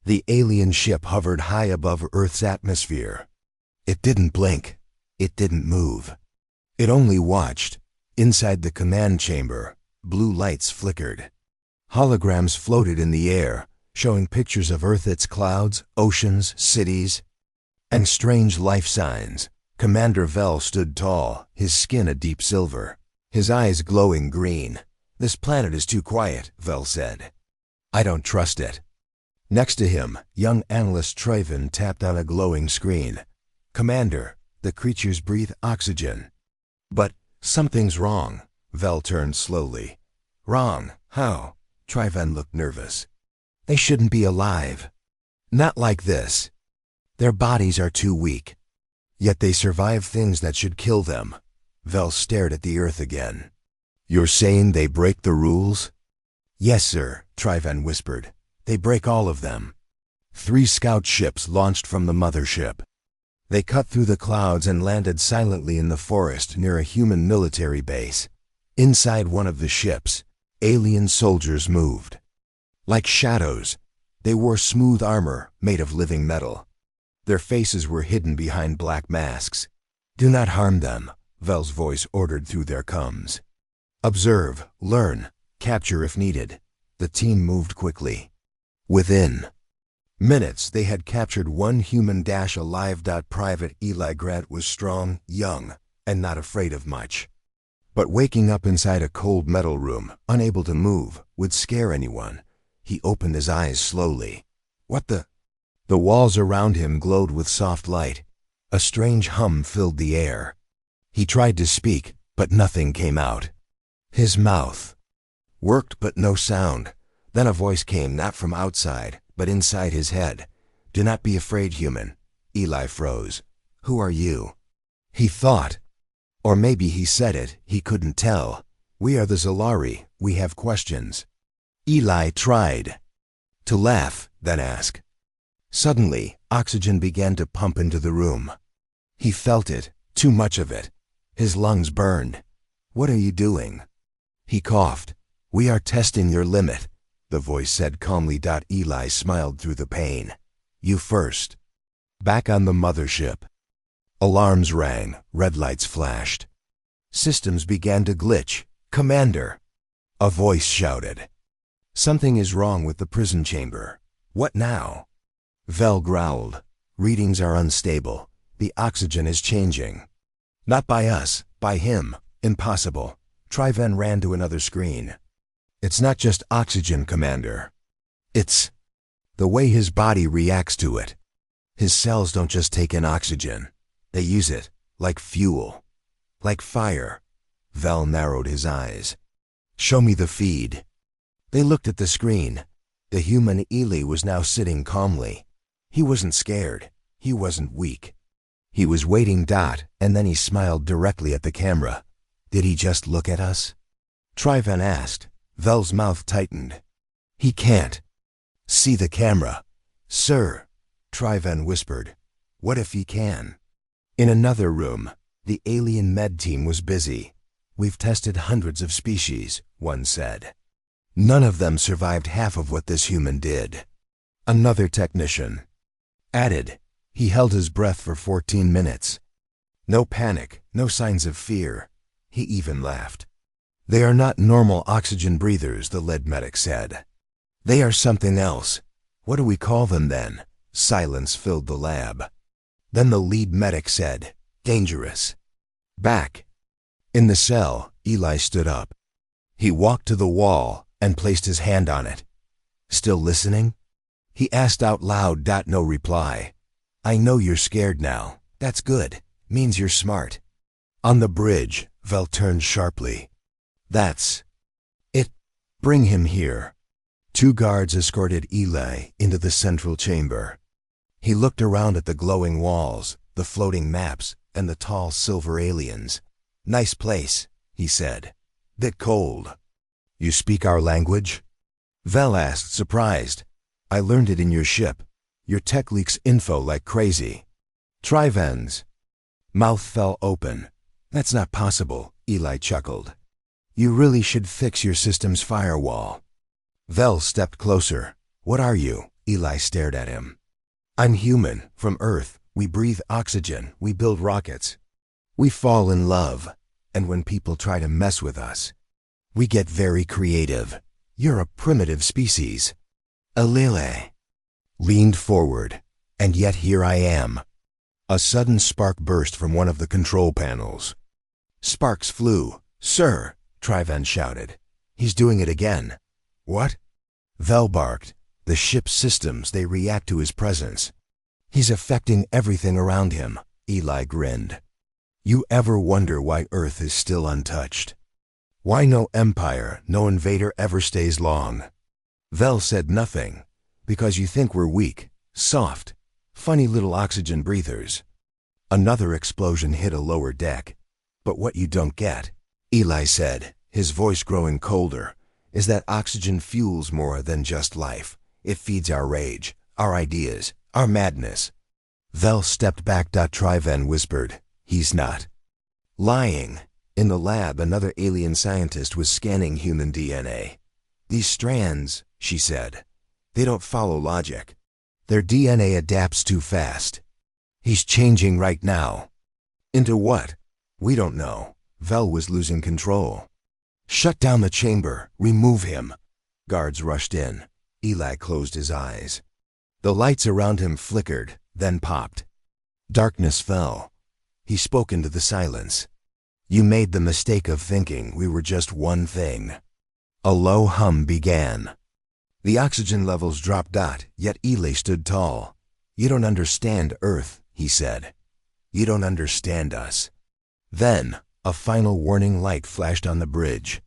The alien ship hovered high above Earth's atmosphere. It didn't blink. It didn't move. It only watched. Inside the command chamber, blue lights flickered. Holograms floated in the air, showing pictures of Earth, its clouds, oceans, cities, and strange life signs. Commander Vel stood tall, his skin a deep silver, his eyes glowing green. "This planet is too quiet," Vel said. "I don't trust it." Next to him, young analyst Trivan tapped on a glowing screen. "Commander, the creatures breathe oxygen." "But something's wrong." Vel turned slowly. "Wrong? How?" Trivan looked nervous. "They shouldn't be alive. Not like this. Their bodies are too weak. Yet they survive things that should kill them." Vel stared at the Earth again. "You're saying they break the rules?" "Yes, sir," Trivan whispered. "They break all of them." 3 scout ships launched from the mothership. They cut through the clouds and landed silently in the forest near a human military base. Inside one of the ships, alien soldiers moved. Like shadows, they wore smooth armor made of living metal. Their faces were hidden behind black masks. "Do not harm them," Vel's voice ordered through their coms. "Observe, learn, capture if needed." The team moved quickly. Within minutes, they had captured one human-alive. Private Eli Grant was strong, young, and not afraid of much. But waking up inside a cold metal room, unable to move, would scare anyone. He opened his eyes slowly. "What the?" The walls around him glowed with soft light. A strange hum filled the air. He tried to speak, but nothing came out. His mouth worked, but no sound. Then a voice came, not from outside, but inside his head. "Do not be afraid, human." Eli froze. "Who are you?" He thought. Or maybe he said it, he couldn't tell. "We are the Zalari. We have questions." Eli tried to laugh, then ask. Suddenly, oxygen began to pump into the room. He felt it, too much of it. His lungs burned. "What are you doing?" He coughed. "We are testing your limit," the voice said calmly. Eli smiled through the pain. "You first." Back on the mothership, alarms rang, red lights flashed. Systems began to glitch. "Commander!" a voice shouted. "Something is wrong with the prison chamber." "What now?" Vel growled. "Readings are unstable. The oxygen is changing." "Not by us, by him. Impossible." Trivan ran to another screen. "It's not just oxygen, Commander. It's the way his body reacts to it. His cells don't just take in oxygen. They use it like fuel, like fire." Vel narrowed his eyes. "Show me the feed." They looked at the screen. The human Eli was now sitting calmly. He wasn't scared. He wasn't weak. He was waiting. And then he smiled directly at the camera. "Did he just look at us?" Trivan asked. Vel's mouth tightened. "He can't see the camera." "Sir," Trivan whispered. "What if he can?" In another room, the alien med team was busy. "We've tested hundreds of species," one said. "None of them survived half of what this human did." Another technician added. He held his breath for 14 minutes. No panic, no signs of fear. He even laughed. "They are not normal oxygen breathers," the lead medic said. "They are something else." "What do we call them then?" Silence filled the lab. Then the lead medic said, "Dangerous." Back in the cell, Eli stood up. He walked to the wall and placed his hand on it. "Still listening?" He asked out loud. No reply. "I know you're scared now. That's good. Means you're smart." On the bridge, Vel turned sharply. "That's it. Bring him here." 2 guards escorted Eli into the central chamber. He looked around at the glowing walls, the floating maps, and the tall silver aliens. "Nice place," he said. "Bit cold." "You speak our language?" Vel asked, surprised. "I learned it in your ship. Your tech leaks info like crazy." Trivan's mouth fell open. "That's not possible," Eli chuckled. "You really should fix your system's firewall." Vel stepped closer. "What are you?" Eli stared at him. I'm human, from Earth. We breathe oxygen, we build rockets. We fall in love, and when people try to mess with us, we get very creative. You're a primitive species. Alele leaned forward, and yet here I am. A sudden spark burst from one of the control panels. Sparks flew. Sir, Trivan shouted. He's doing it again. What? Vel barked. The ship's systems, they react to his presence. He's affecting everything around him. Eli grinned. You ever wonder why Earth is still untouched? Why no empire, no invader ever stays long? Vel said nothing. Because you think we're weak, soft, funny little oxygen breathers. Another explosion hit a lower deck. But what you don't get, Eli said, his voice growing colder, is that oxygen fuels more than just life. It feeds our rage, our ideas, our madness. Vel stepped back. Trivan whispered, he's not lying. In the lab, another alien scientist was scanning human DNA. These strands, she said, they don't follow logic. Their DNA adapts too fast. He's changing right now. Into what? We don't know. Vel was losing control. Shut down the chamber. Remove him. Guards rushed in. Eli closed his eyes. The lights around him flickered, then popped. Darkness fell. He spoke into the silence. You made the mistake of thinking we were just one thing. A low hum began. The oxygen levels dropped. Yet Eli stood tall. You don't understand Earth, he said. You don't understand us. Then, a final warning light flashed on the bridge.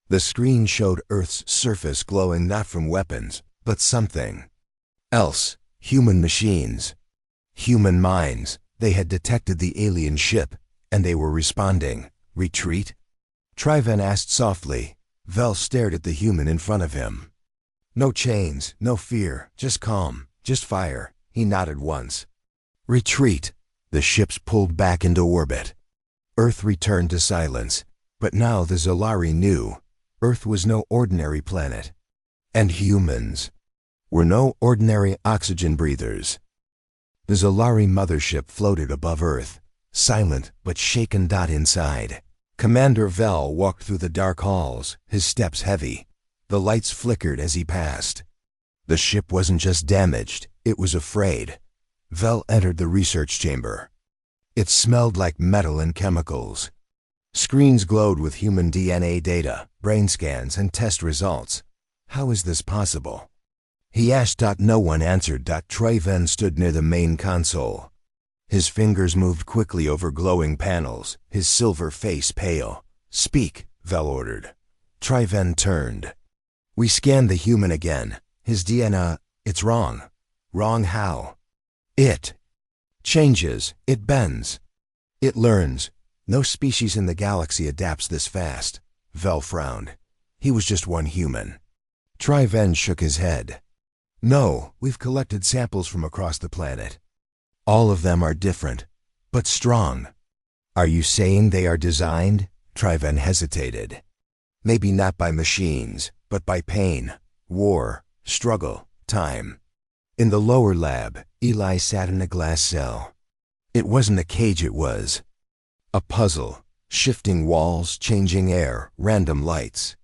The screen showed Earth's surface glowing not from weapons, but something else. Human machines. Human minds. They had detected the alien ship, and they were responding. Retreat? Trivan asked softly. Vel stared at the human in front of him. No chains, no fear, just calm, just fire. He nodded once. Retreat. The ships pulled back into orbit. Earth returned to silence, but now the Zolari knew Earth was no ordinary planet. And humans were no ordinary oxygen breathers. The Zolari mothership floated above Earth, silent but shaken. Inside, Commander Vel walked through the dark halls, his steps heavy. The lights flickered as he passed. The ship wasn't just damaged, it was afraid. Vel entered the research chamber. It smelled like metal and chemicals. Screens glowed with human DNA data, brain scans, and test results. How is this possible? He asked. No one answered. Trivan stood near the main console. His fingers moved quickly over glowing panels, his silver face pale. Speak, Vel ordered. Trivan turned. We scanned the human again. His DNA, it's wrong. Wrong how? It changes, it bends, it learns. No species in the galaxy adapts this fast. Vel frowned. He was just one human. Trivan shook his head. No, we've collected samples from across the planet. All of them are different, but strong. Are you saying they are designed? Trivan hesitated. Maybe not by machines, but by pain, war, struggle, time. In the lower lab, Eli sat in a glass cell. It wasn't a cage, it was a puzzle. Shifting walls, changing air, random lights.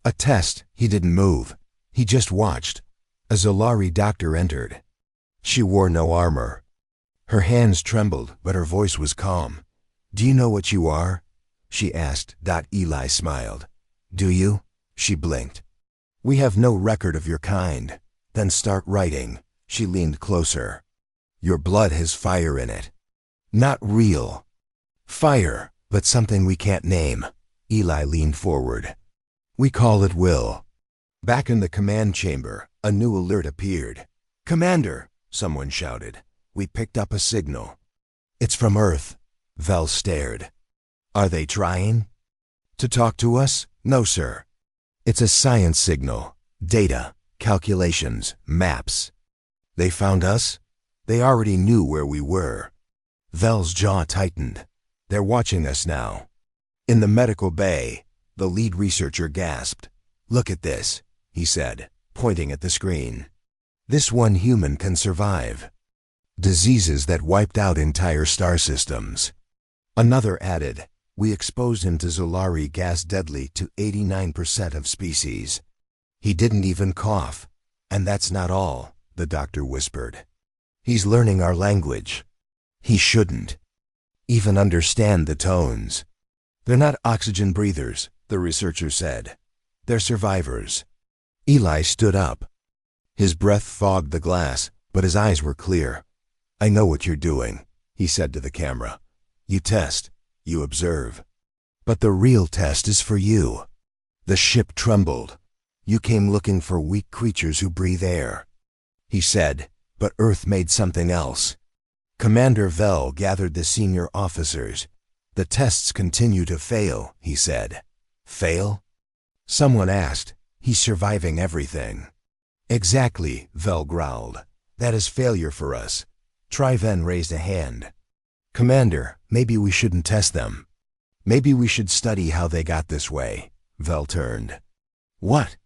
A test. He didn't move. He just watched. A Zolari doctor entered. She wore no armor. Her hands trembled, but her voice was calm. Do you know what you are? She asked. Eli smiled. Do you? She blinked. We have no record of your kind. Then start writing. She leaned closer. Your blood has fire in it. Not real fire, but something we can't name. Eli leaned forward. We call it will. Back in the command chamber, a new alert appeared. Commander, someone shouted. We picked up a signal. It's from Earth. Vel stared. Are they trying to talk to us? No, sir. It's a science signal. Data, calculations, maps. They found us? They already knew where we were. Vel's jaw tightened. They're watching us now. In the medical bay, the lead researcher gasped. Look at this, he said, pointing at the screen. This one human can survive. Diseases that wiped out entire star systems. Another added, we exposed him to Zolari gas deadly to 89% of species. He didn't even cough. And that's not all, the doctor whispered. He's learning our language. He shouldn't even understand the tones. They're not oxygen breathers, the researcher said. They're survivors. Eli stood up. His breath fogged the glass, but his eyes were clear. I know what you're doing, he said to the camera. You test, you observe. But the real test is for you. The ship trembled. You came looking for weak creatures who breathe air. He said, but Earth made something else. Commander Vell gathered the senior officers. The tests continue to fail, he said. Fail? Someone asked. He's surviving everything. Exactly, Vell growled. That is failure for us. Triven raised a hand. Commander, maybe we shouldn't test them. Maybe we should study how they got this way. Vell turned. What?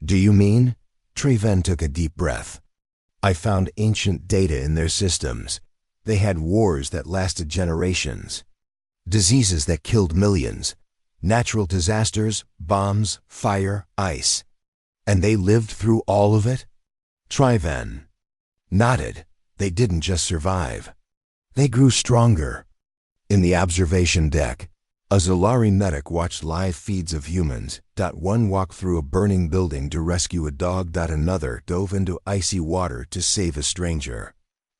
Do you mean? Triven took a deep breath. I found ancient data in their systems. They had wars that lasted generations. Diseases that killed millions. Natural disasters, bombs, fire, ice. And they lived through all of it? Triven nodded. They didn't just survive. They grew stronger. In the observation deck, a Zolari medic watched live feeds of humans. One walked through a burning building to rescue a dog. Another dove into icy water to save a stranger.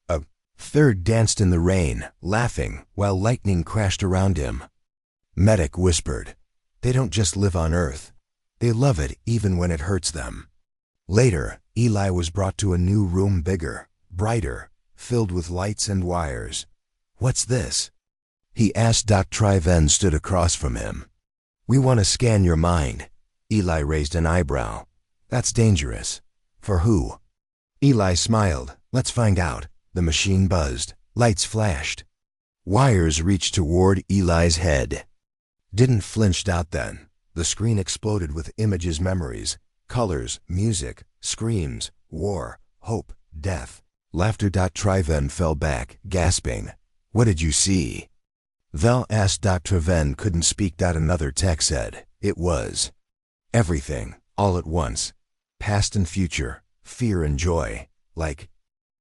A third danced in the rain, laughing, while lightning crashed around him. Medic whispered, they don't just live on Earth. They love it even when it hurts them. Later, Eli was brought to a new room, bigger, brighter, filled with lights and wires. What's this? He asked. Triven stood across from him. We want to scan your mind. Eli raised an eyebrow. That's dangerous. For who? Eli smiled. Let's find out. The machine buzzed. Lights flashed. Wires reached toward Eli's head. Didn't flinch. Then. The screen exploded with images, memories, colors, music, screams, war, hope, death, laughter. Triven fell back, gasping. What did you see? Vell asked. Triven couldn't speak. Another tech said, it was everything, all at once. Past and future, fear and joy, like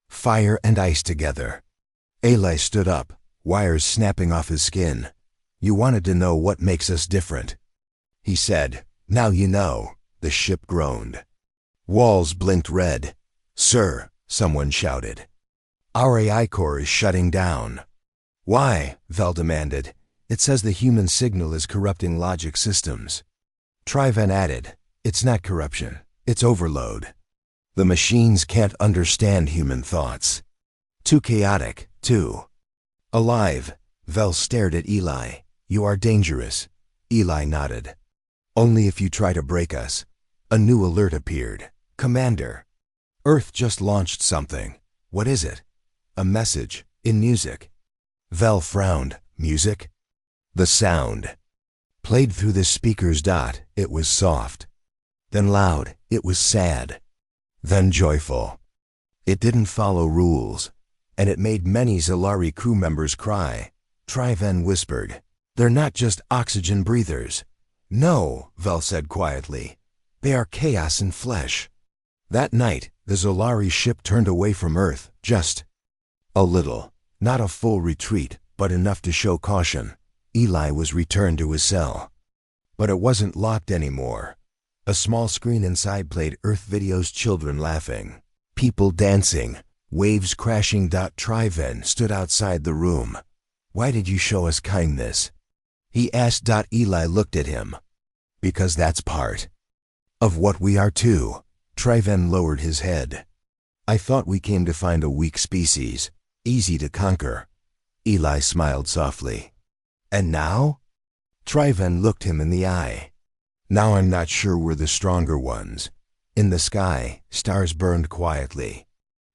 fire and ice together. Eli stood up, wires snapping off his skin. You wanted to know what makes us different. He said, now you know. The ship groaned. Walls blinked red. Sir, someone shouted. Our AI core is shutting down. Why? Vell demanded. It says the human signal is corrupting logic systems. Triven added, it's not corruption, it's overload. The machines can't understand human thoughts. Too chaotic, too alive. Vell stared at Eli. You are dangerous. Eli nodded. Only if you try to break us. A new alert appeared. Commander, Earth just launched something. What is it? A message, in music. Vell frowned. Music? The sound played through the speakers. It was soft. Then loud. It was sad. Then joyful. It didn't follow rules. And it made many Zolari crew members cry. Triven whispered, they're not just oxygen breathers. No, Vell said quietly. They are chaos in flesh. That night, the Zolari ship turned away from Earth, just a little. Not a full retreat, but enough to show caution. Eli was returned to his cell. But it wasn't locked anymore. A small screen inside played Earth videos, children laughing, people dancing, waves crashing. Triven stood outside the room. Why did you show us kindness? He asked. Eli looked at him. Because that's part of what we are too. Triven lowered his head. I thought we came to find a weak species, easy to conquer. Eli smiled softly. And now? Triven looked him in the eye. Now I'm not sure we're the stronger ones. In the sky, stars burned quietly.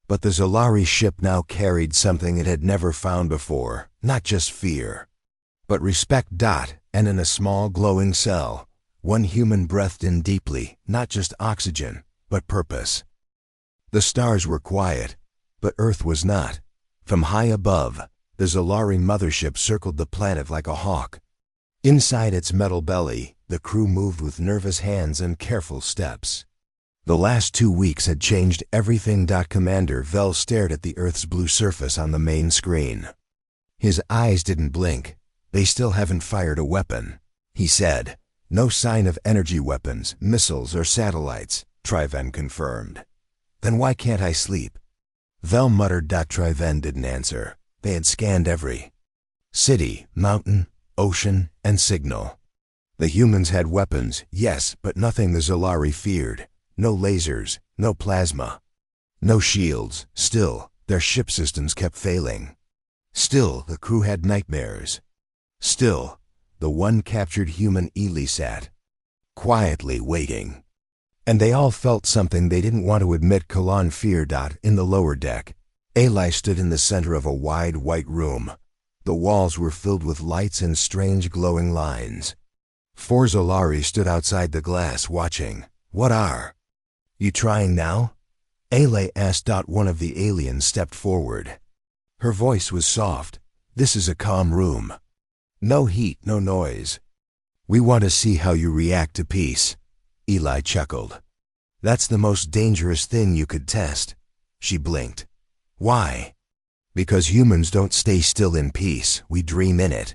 But the Zolari ship now carried something it had never found before, not just fear, but respect. And in a small glowing cell, one human breathed in deeply, not just oxygen, but purpose. The stars were quiet, but Earth was not. From high above, the Zalari mothership circled the planet like a hawk. Inside its metal belly, the crew moved with nervous hands and careful steps. The last 2 weeks had changed everything. Commander Vel stared at the Earth's blue surface on the main screen. His eyes didn't blink. They still haven't fired a weapon, he said. No sign of energy weapons, missiles, or satellites, Triven confirmed. Then why can't I sleep? Vel muttered. Triven didn't answer. They had scanned every city, mountain, ocean, and signal. The humans had weapons, yes, but nothing the Zalari feared. No lasers, no plasma, no shields. Still, their ship systems kept failing. Still, the crew had nightmares. Still, the one captured human Eli sat quietly waiting. And they all felt something they didn't want to admit. Kalan feared. In the lower deck, Eli stood in the center of a wide white room. The walls were filled with lights and strange glowing lines. 4 Zalari stood outside the glass watching. What are you trying now? Eli asked. One of the aliens stepped forward. Her voice was soft. This is a calm room. No heat, no noise. We want to see how you react to peace. Eli chuckled. That's the most dangerous thing you could test. She blinked. Why? Because humans don't stay still in peace, we dream in it.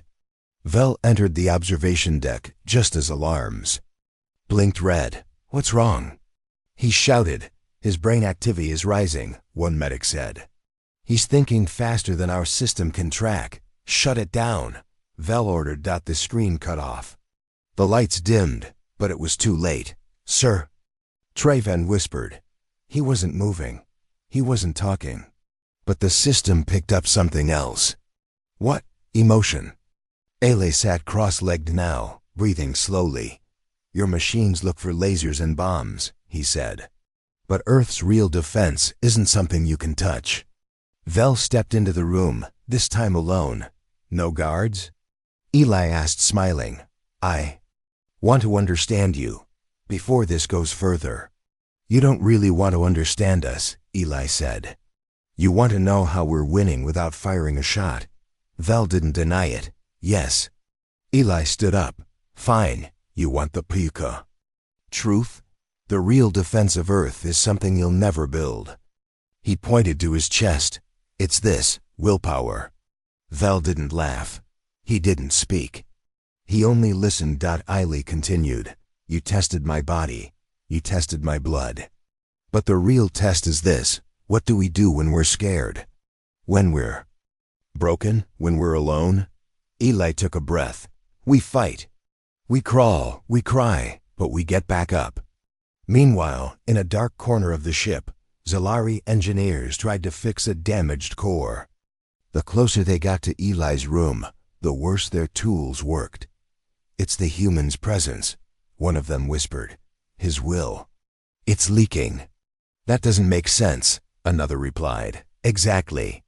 Vel entered the observation deck just as alarms blinked red. What's wrong? He shouted. His brain activity is rising, one medic said. He's thinking faster than our system can track. Shut it down, Vel ordered. The screen cut off. The lights dimmed, but it was too late. Sir, Triven whispered. He wasn't moving. He wasn't talking. But the system picked up something else. What? Emotion. Ele sat cross-legged now, breathing slowly. Your machines look for lasers and bombs, he said. But Earth's real defense isn't something you can touch. Vel stepped into the room, this time alone. No guards? Eli asked, smiling. I want to understand you, before this goes further. You don't really want to understand us, Eli said. You want to know how we're winning without firing a shot. Vel didn't deny it. Yes. Eli stood up. Fine, you want the puka. Truth? The real defense of Earth is something you'll never build. He pointed to his chest. It's this, willpower. Vel didn't laugh. He didn't speak. He only listened. Eli continued. You tested my body. You tested my blood. But the real test is this. What do we do when we're scared? When we're broken? When we're alone? Eli took a breath. We fight. We crawl. We cry. But we get back up. Meanwhile, in a dark corner of the ship, Zalari engineers tried to fix a damaged core. The closer they got to Eli's room, the worse their tools worked. It's the human's presence, one of them whispered. His will. It's leaking. That doesn't make sense, another replied. Exactly.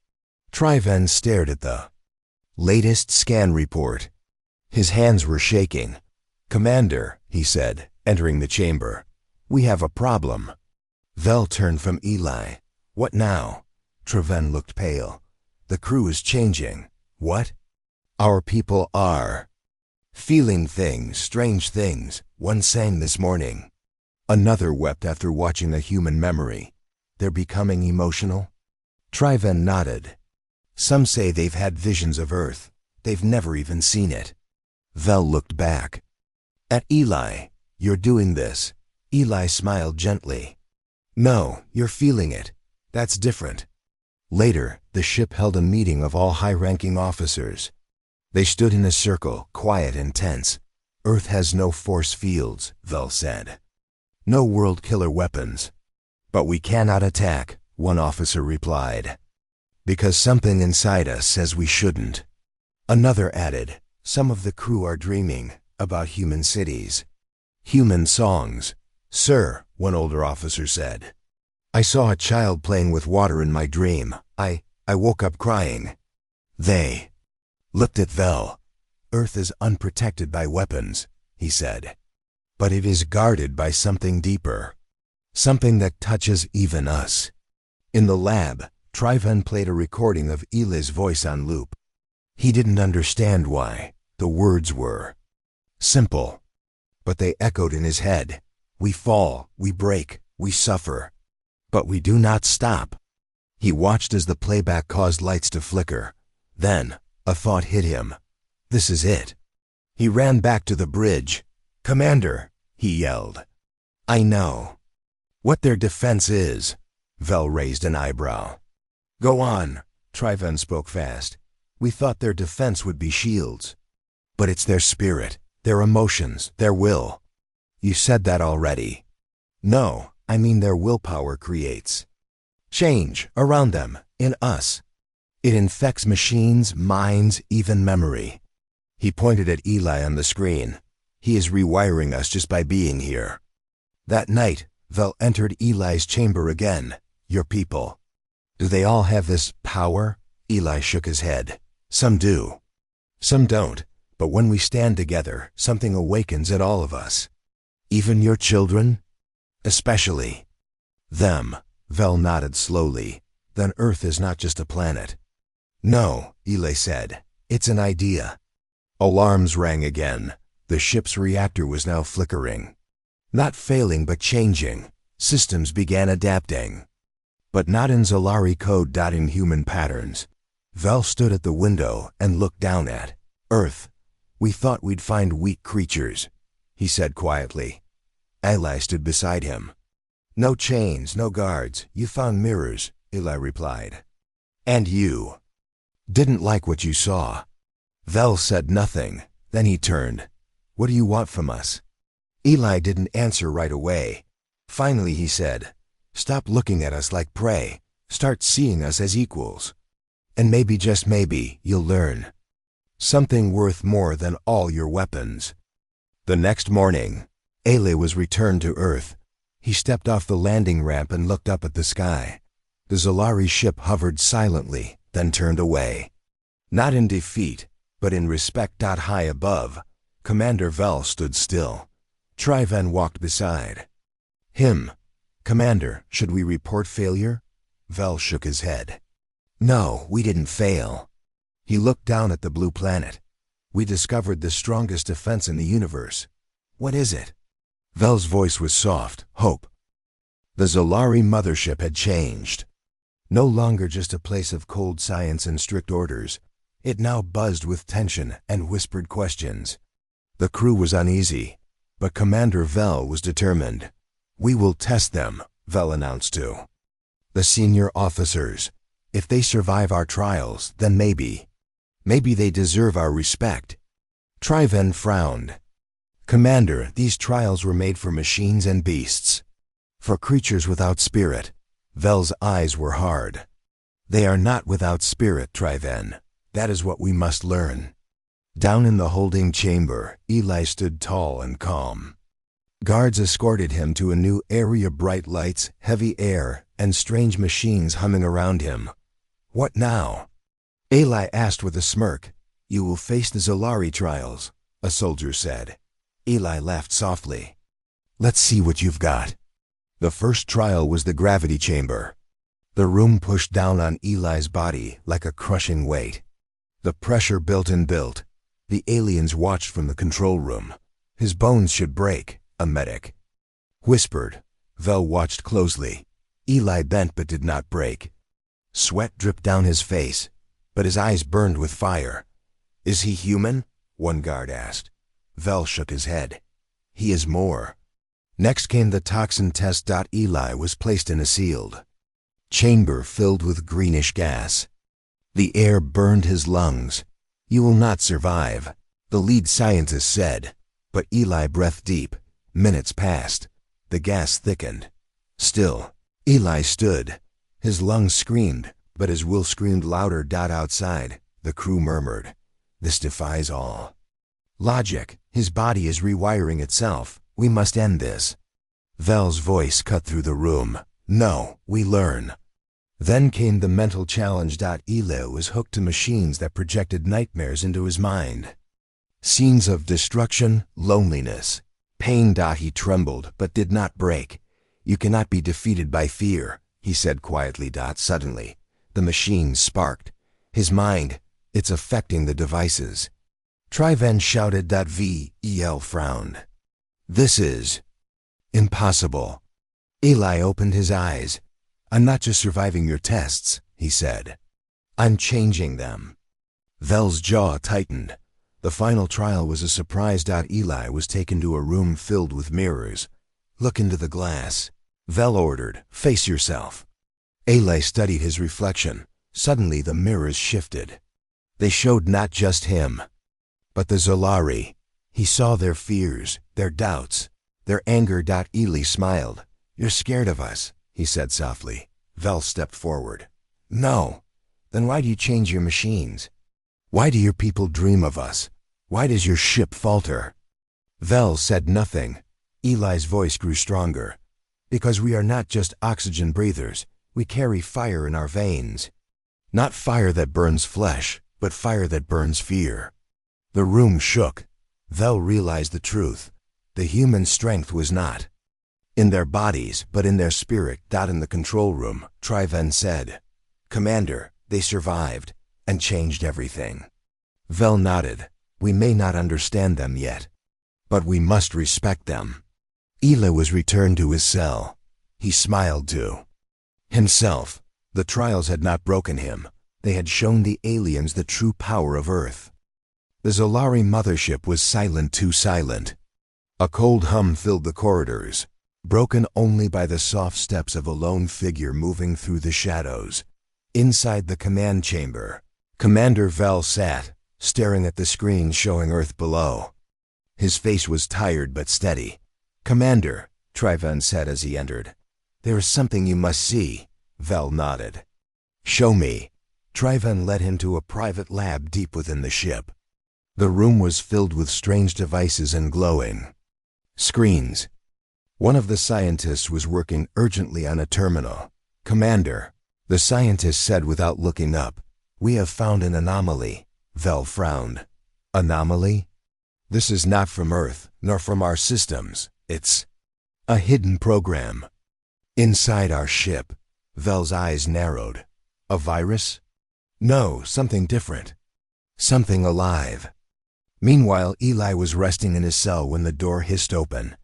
Triven stared at the latest scan report. His hands were shaking. Commander, he said, entering the chamber. We have a problem. Vel turned from Eli. What now? Triven looked pale. The crew is changing. What? Our people are feeling things, strange things, one sang this morning. Another wept after watching a human memory. They're becoming emotional? Triven nodded. Some say they've had visions of Earth. They've never even seen it. Vel looked back. At Eli. You're doing this. Eli smiled gently. No, you're feeling it. That's different. Later, the ship held a meeting of all high-ranking officers. They stood in a circle, quiet and tense. Earth has no force fields, Vel said. No world-killer weapons. But we cannot attack, one officer replied. Because something inside us says we shouldn't. Another added, some of the crew are dreaming about human cities. Human songs. Sir, one older officer said. I saw a child playing with water in my dream. I woke up crying. They looked at Vel. Earth is unprotected by weapons, he said. But it is guarded by something deeper. Something that touches even us. In the lab, Triven played a recording of Eli's voice on loop. He didn't understand why. The words were simple, but they echoed in his head. We fall, we break, we suffer, but we do not stop. He watched as the playback caused lights to flicker. Then, a thought hit him. This is it. He ran back to the bridge. "Commander," he yelled. "I know what their defense is." Vel raised an eyebrow. "Go on," Triven spoke fast. "We thought their defense would be shields. But it's their spirit, their emotions, their will." "You said that already." "No, I mean their willpower creates change around them, in us. It infects machines, minds, even memory." He pointed at Eli on the screen. "He is rewiring us just by being here." That night, Vel entered Eli's chamber again. "Your people. Do they all have this power?" Eli shook his head. "Some do. Some don't. But when we stand together, something awakens in all of us. Even your children?" "Especially them." Vel nodded slowly. "Then Earth is not just a planet." "No," Eli said. "It's an idea." Alarms rang again. The ship's reactor was now flickering. Not failing, but changing. Systems began adapting. But not in Zolari code, not in human patterns. Vel stood at the window and looked down at Earth. "We thought we'd find weak creatures," he said quietly. Eli stood beside him. "No chains, no guards. You found mirrors," Eli replied. "And you didn't like what you saw." Vel said nothing. Then he turned. "What do you want from us?" Eli didn't answer right away. Finally he said, "Stop looking at us like prey. Start seeing us as equals. And maybe, just maybe, you'll learn something worth more than all your weapons." The next morning, Eli was returned to Earth. He stepped off the landing ramp and looked up at the sky. The Zolari ship hovered silently, then turned away. Not in defeat, but in respect. High above, Commander Vel stood still. Triven walked beside him. "Commander, should we report failure?" Vel shook his head. "No, we didn't fail." He looked down at the blue planet. "We discovered the strongest defense in the universe." "What is it?" Vel's voice was soft. "Hope." The Zolari mothership had changed. No longer just a place of cold science and strict orders. It now buzzed with tension and whispered questions. The crew was uneasy, but Commander Vel was determined. "We will test them," Vel announced to the senior officers. "If they survive our trials, then maybe they deserve our respect." Triven frowned. "Commander, these trials were made for machines and beasts. For creatures without spirit." Vel's eyes were hard. "They are not without spirit, Triven. That is what we must learn." Down in the holding chamber, Eli stood tall and calm. Guards escorted him to a new area, bright lights, heavy air, and strange machines humming around him. "What now?" Eli asked with a smirk. "You will face the Zolari trials," a soldier said. Eli laughed softly. "Let's see what you've got." The first trial was the gravity chamber. The room pushed down on Eli's body like a crushing weight. The pressure built and built. The aliens watched from the control room. "His bones should break," a medic whispered. Vel watched closely. Eli bent but did not break. Sweat dripped down his face, but his eyes burned with fire. "Is he human?" one guard asked. Vel shook his head. "He is more." Next came the toxin test. Eli was placed in a sealed chamber filled with greenish gas. The air burned his lungs. "You will not survive," the lead scientist said. But Eli breathed deep. Minutes passed. The gas thickened. Still, Eli stood. His lungs screamed, but his will screamed louder. Outside, the crew murmured, "This defies all logic. His body is rewiring itself. We must end this." Vel's voice cut through the room. "No, we learn." Then came the mental challenge. Eli was hooked to machines that projected nightmares into his mind. Scenes of destruction, loneliness, pain. He trembled, but did not break. "You cannot be defeated by fear," he said quietly. Suddenly, the machine sparked. His mind, it's affecting the devices. Triven shouted. Vel frowned. This is impossible. Eli opened his eyes. I'm not just surviving your tests, he said. I'm changing them. Vel's jaw tightened. The final trial was a surprise. Eli was taken to a room filled with mirrors. Look into the glass, Vel ordered. Face yourself. Eli studied his reflection. Suddenly the mirrors shifted. They showed not just him, but the Zolari. He saw their fears, their doubts, their anger. Eli smiled. You're scared of us, he said softly. Vel stepped forward. No. Then why do you change your machines? Why do your people dream of us? Why does your ship falter? Vel said nothing. Eli's voice grew stronger. Because we are not just oxygen breathers. We carry fire in our veins. Not fire that burns flesh, but fire that burns fear. The room shook. Vel realized the truth. The human strength was not in their bodies, but in their spirit. In the control room, Triven said, Commander, they survived and changed everything. Vel nodded. We may not understand them yet, but we must respect them. Eli was returned to his cell. He smiled to himself. The trials had not broken him. They had shown the aliens the true power of Earth. The Zolari mothership was silent, too silent. A cold hum filled the corridors, broken only by the soft steps of a lone figure moving through the shadows. Inside the command chamber, Commander Vel sat, staring at the screen showing Earth below. His face was tired but steady. Commander, Triven said as he entered. There is something you must see. Vel nodded. Show me. Triven led him to a private lab deep within the ship. The room was filled with strange devices and glowing screens. One of the scientists was working urgently on a terminal. Commander, the scientist said without looking up, we have found an anomaly. Vel frowned. Anomaly? This is not from Earth, nor from our systems. It's a hidden program. Inside our ship. Vel's eyes narrowed. A virus? No, something different. Something alive. Meanwhile, Eli was resting in his cell when the door hissed open.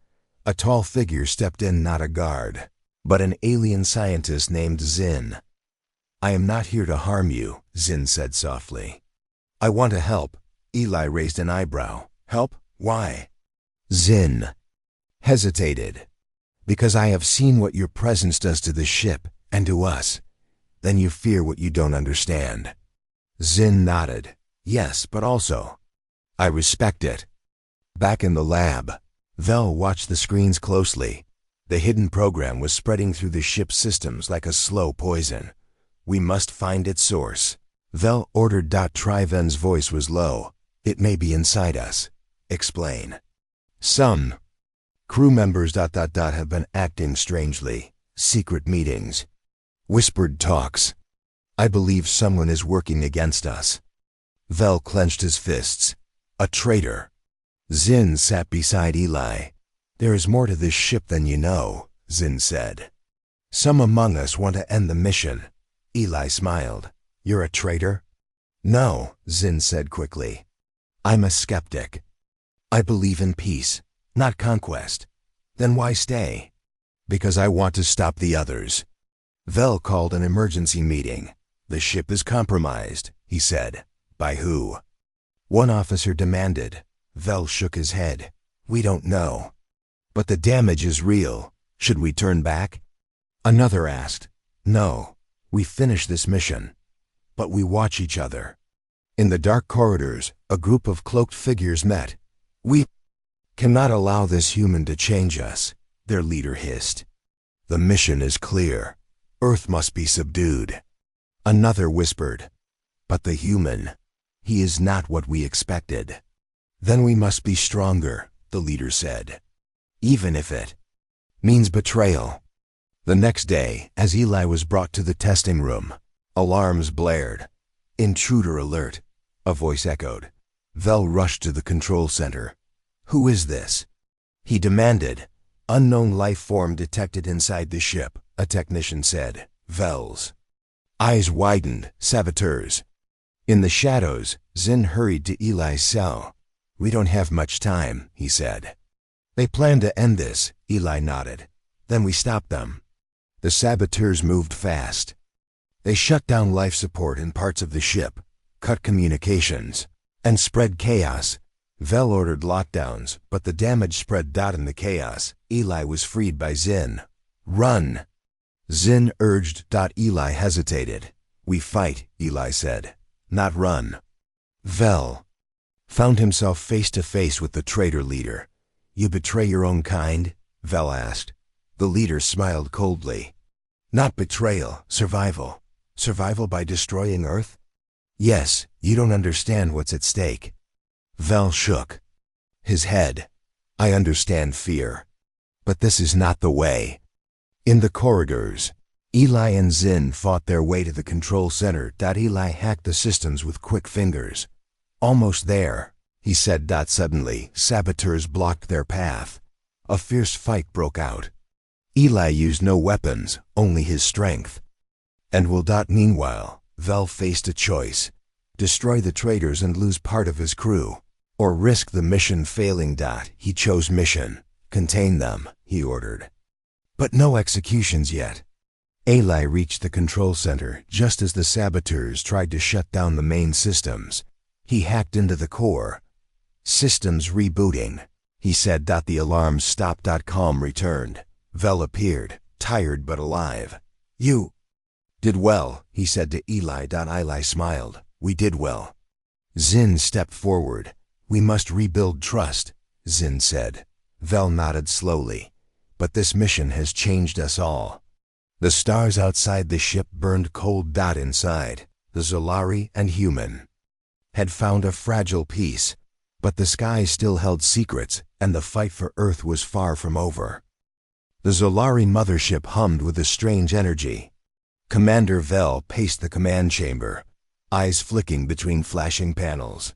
A tall figure stepped in, not a guard, but an alien scientist named Zin. I am not here to harm you, Zin said softly. I want to help. Eli raised an eyebrow. Help? Why? Zin hesitated. Because I have seen what your presence does to the ship and to us. Then you fear what you don't understand. Zin nodded. Yes, but also, I respect it. Back in the lab, Vel watched the screens closely. The hidden program was spreading through the ship's systems like a slow poison. We must find its source. Vel ordered. Triven's voice was low. It may be inside us. Explain. Some crew members have been acting strangely. Secret meetings. Whispered talks. I believe someone is working against us. Vel clenched his fists. A traitor. Zin sat beside Eli. There is more to this ship than you know, Zin said. Some among us want to end the mission. Eli smiled. You're a traitor? No, Zin said quickly. I'm a skeptic. I believe in peace, not conquest. Then why stay? Because I want to stop the others. Vel called an emergency meeting. The ship is compromised, he said. By who? One officer demanded. Vel shook his head. We don't know. But the damage is real. Should we turn back? Another asked. No. We finish this mission. But we watch each other. In the dark corridors, a group of cloaked figures met. We cannot allow this human to change us, their leader hissed. The mission is clear. Earth must be subdued. Another whispered. But the human, he is not what we expected. Then we must be stronger, the leader said. Even if it means betrayal. The next day, as Eli was brought to the testing room, alarms blared. Intruder alert, a voice echoed. Vel rushed to the control center. Who is this? He demanded. Unknown life form detected inside the ship. a technician said. Vels. Eyes widened. Saboteurs. In the shadows, Zin hurried to Eli's cell. We don't have much time, he said. They plan to end this, Eli nodded. Then we stop them. The saboteurs moved fast. They shut down life support in parts of the ship, cut communications, and spread chaos. Vel ordered lockdowns, but the damage spread. In the chaos, Eli was freed by Zin. Run! Zin urged. Eli hesitated. We fight, Eli said. Not run. Vel found himself face to face with the traitor leader. You betray your own kind? Vel asked. The leader smiled coldly. Not betrayal, survival. Survival by destroying Earth? Yes, you don't understand what's at stake. Vel shook his head. I understand fear. But this is not the way. In the corridors, Eli and Zin fought their way to the control center. Eli hacked the systems with quick fingers. Almost there, he said. Suddenly, saboteurs blocked their path. A fierce fight broke out. Eli used no weapons, only his strength. And will. Meanwhile, Vel faced a choice. Destroy the traitors and lose part of his crew, or risk the mission failing. He chose mission. Contain them, he ordered. But no executions yet. Eli reached the control center just as the saboteurs tried to shut down the main systems. He hacked into the core. Systems rebooting, he said. The alarms stopped. Calm returned. Vel appeared, tired but alive. You did well, he said to Eli. Eli smiled. We did well. Zin stepped forward. We must rebuild trust, Zin said. Vel nodded slowly. But this mission has changed us all. The stars outside the ship burned cold. Inside, the Zolari and human had found a fragile peace, but the sky still held secrets, and the fight for Earth was far from over. The Zolari mothership hummed with a strange energy. Commander Vel paced the command chamber, eyes flicking between flashing panels.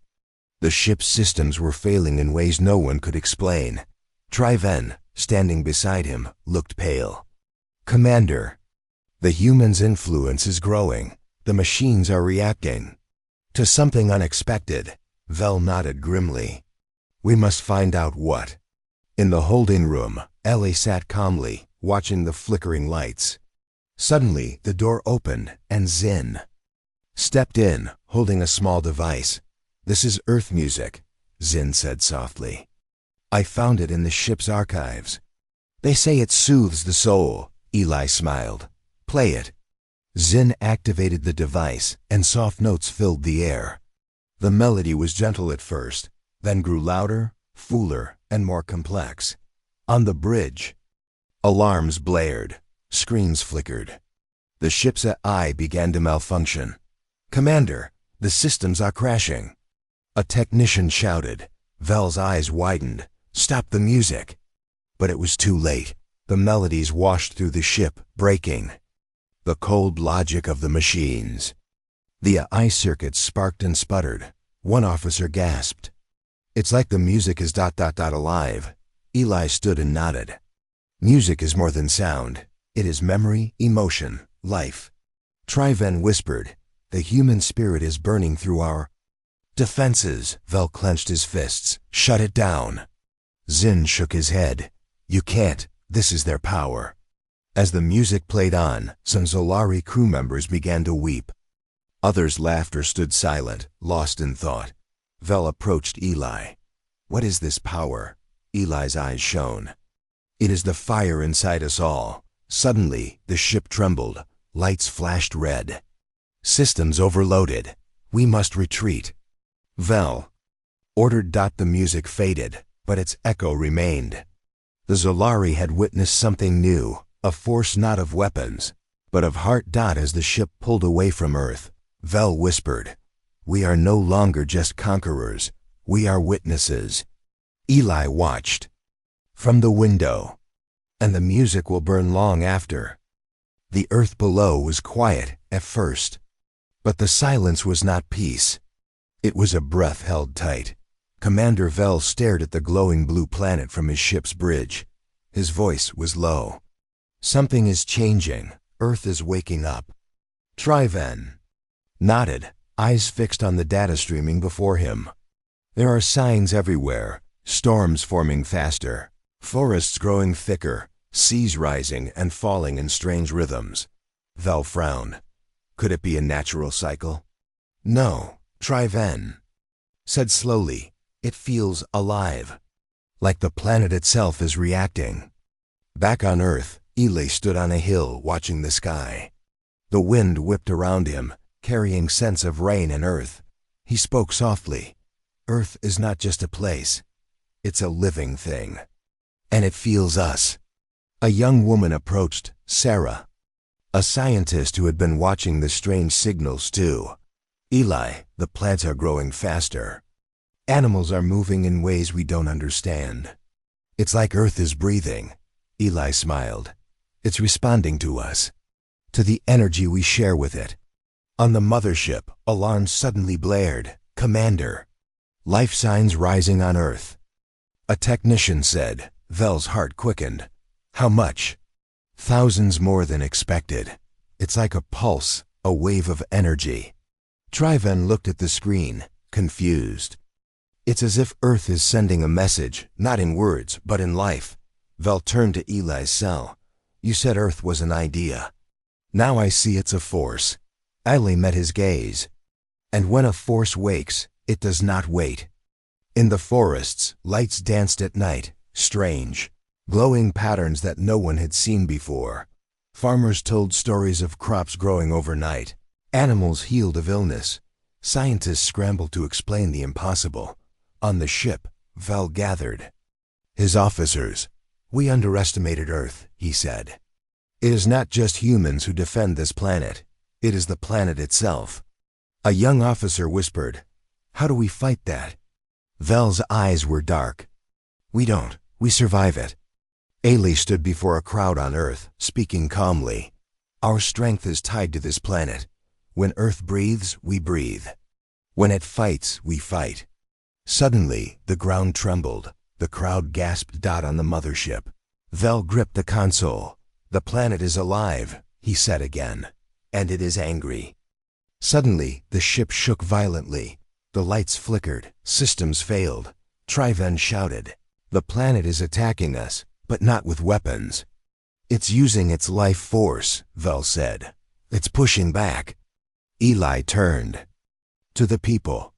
The ship's systems were failing in ways no one could explain. Triven, standing beside him, looked pale. Commander, the humans' influence is growing. The machines are reacting to something unexpected. Vel nodded grimly. We must find out what. In the holding room, Ellie sat calmly, watching the flickering lights. Suddenly, the door opened, and Zin stepped in, holding a small device. This is Earth music, Zin said softly. I found it in the ship's archives. They say it soothes the soul, Eli smiled. Play it. Zin activated the device, and soft notes filled the air. The melody was gentle at first, then grew louder, fuller, and more complex. On the bridge, alarms blared, screens flickered. The ship's AI began to malfunction. Commander, the systems are crashing. A technician shouted. Vel's eyes widened. Stop the music. But it was too late. The melodies washed through the ship, breaking the cold logic of the machines. The AI circuits sparked and sputtered. One officer gasped. It's like the music is alive. Eli stood and nodded. Music is more than sound. It is memory, emotion, life. Triven whispered. The human spirit is burning through our defenses. Vel clenched his fists. Shut it down. Zin shook his head. You can't. This is their power. As the music played on, some Zolari crew members began to weep. Others laughed or stood silent, lost in thought. Vel approached Eli. What is this power? Eli's eyes shone. It is the fire inside us all. Suddenly, the ship trembled. Lights flashed red. Systems overloaded. We must retreat. Vel ordered. The music faded, but its echo remained. The Zolari had witnessed something new, a force not of weapons, but of heart. As the ship pulled away from Earth, Vel whispered, We are no longer just conquerors, we are witnesses. Eli watched from the window, and the music will burn long after. The earth below was quiet at first, but the silence was not peace. It was a breath held tight. Commander Vel stared at the glowing blue planet from his ship's bridge. His voice was low. Something is changing. Earth is waking up. Triven nodded, eyes fixed on the data streaming before him. There are signs everywhere, storms forming faster, forests growing thicker, seas rising and falling in strange rhythms. Vel frowned. Could it be a natural cycle? No, Triven said slowly. It feels alive, like the planet itself is reacting. Back on Earth, Eli stood on a hill watching the sky. The wind whipped around him, carrying scents of rain and earth. He spoke softly. Earth is not just a place. It's a living thing. And it feels us. A young woman approached, Sarah, a scientist who had been watching the strange signals too. Eli, the plants are growing faster. Animals are moving in ways we don't understand. It's like Earth is breathing. Eli smiled. It's responding to us, to the energy we share with it. On the mothership, alarms suddenly blared. Commander. Life signs rising on Earth. A technician said. Vel's heart quickened. How much? Thousands more than expected. It's like a pulse, a wave of energy. Triven looked at the screen, confused. It's as if Earth is sending a message, not in words, but in life. Vel turned to Eli's cell. You said Earth was an idea. Now I see it's a force. Eli met his gaze. And when a force wakes, it does not wait. In the forests, lights danced at night, strange, glowing patterns that no one had seen before. Farmers told stories of crops growing overnight. Animals healed of illness. Scientists scrambled to explain the impossible. On the ship, Vel gathered his officers. We underestimated Earth, he said. It is not just humans who defend this planet. It is the planet itself. A young officer whispered, How do we fight that? Vel's eyes were dark. We don't. We survive it. Ailey stood before a crowd on Earth, speaking calmly. Our strength is tied to this planet. When Earth breathes, we breathe. When it fights, we fight. Suddenly, the ground trembled. The crowd gasped. On the mothership. Vel gripped the console. The planet is alive, he said again. And it is angry. Suddenly, the ship shook violently. The lights flickered. Systems failed. Triven shouted. The planet is attacking us, but not with weapons. It's using its life force, Vel said. It's pushing back. Eli turned to the people.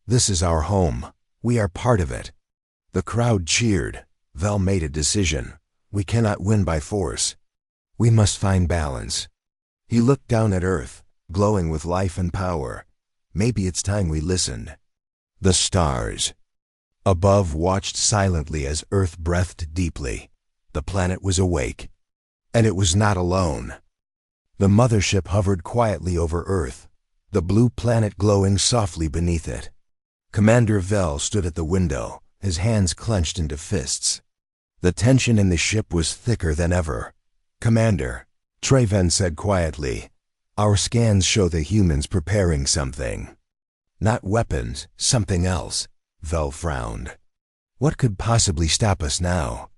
This is our home. We are part of it. The crowd cheered. Vel made a decision. We cannot win by force. We must find balance. He looked down at Earth, glowing with life and power. Maybe it's time we listened. The stars above watched silently as Earth breathed deeply. The planet was awake. And it was not alone. The mothership hovered quietly over Earth, the blue planet glowing softly beneath it. Commander Vel stood at the window, his hands clenched into fists. The tension in the ship was thicker than ever. Commander, Triven said quietly, our scans show the humans preparing something. Not weapons, something else. Vel frowned. What could possibly stop us now?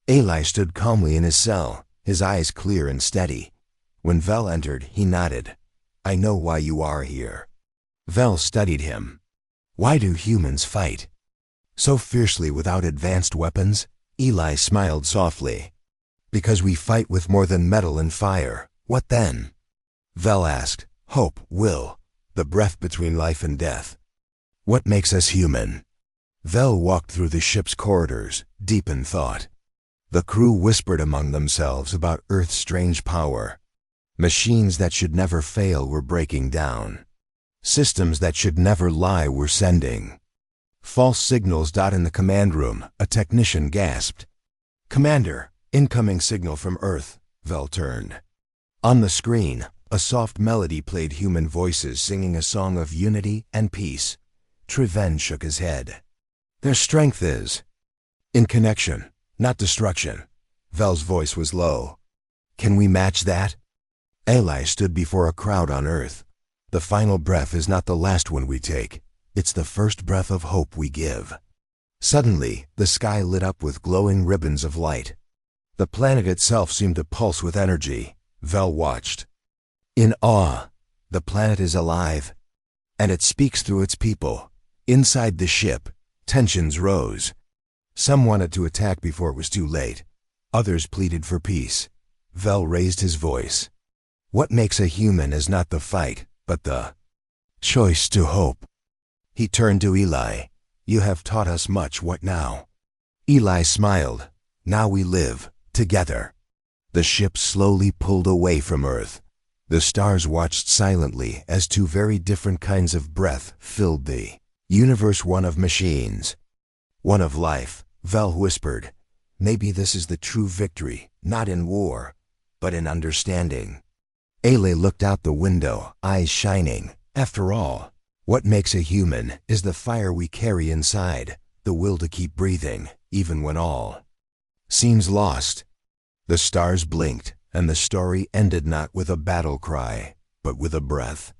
Eli stood calmly in his cell, his eyes clear and steady. When Vel entered, he nodded. I know why you are here. Vel studied him. Why do humans fight so fiercely without advanced weapons? Eli smiled softly. Because we fight with more than metal and fire. What then? Vel asked. Hope, will, the breath between life and death. What makes us human? Vel walked through the ship's corridors, deep in thought. The crew whispered among themselves about Earth's strange power. Machines that should never fail were breaking down. Systems that should never lie were sending false signals. In the command room, a technician gasped. Commander, incoming signal from Earth. Vel turned. On the screen, a soft melody played, human voices singing a song of unity and peace. Triven shook his head. Their strength is in connection, not destruction. Vel's voice was low. Can we match that? Eli stood before a crowd on Earth. The final breath is not the last one we take. It's the first breath of hope we give. Suddenly, the sky lit up with glowing ribbons of light. The planet itself seemed to pulse with energy. Vel watched. In awe, the planet is alive, and it speaks through its people. Inside the ship, tensions rose. Some wanted to attack before it was too late. Others pleaded for peace. Vel raised his voice. What makes a human is not the fight, but the choice to hope. He turned to Eli. You have taught us much. What now? Eli smiled. Now we live together. The ship slowly pulled away from Earth. The stars watched silently as two very different kinds of breath filled the universe, one of machines, one of life. Vel whispered, maybe this is the true victory, not in war, but in understanding. Ele looked out the window, eyes shining. After all, what makes a human is the fire we carry inside, the will to keep breathing, even when all seems lost. The stars blinked, and the story ended not with a battle cry, but with a breath.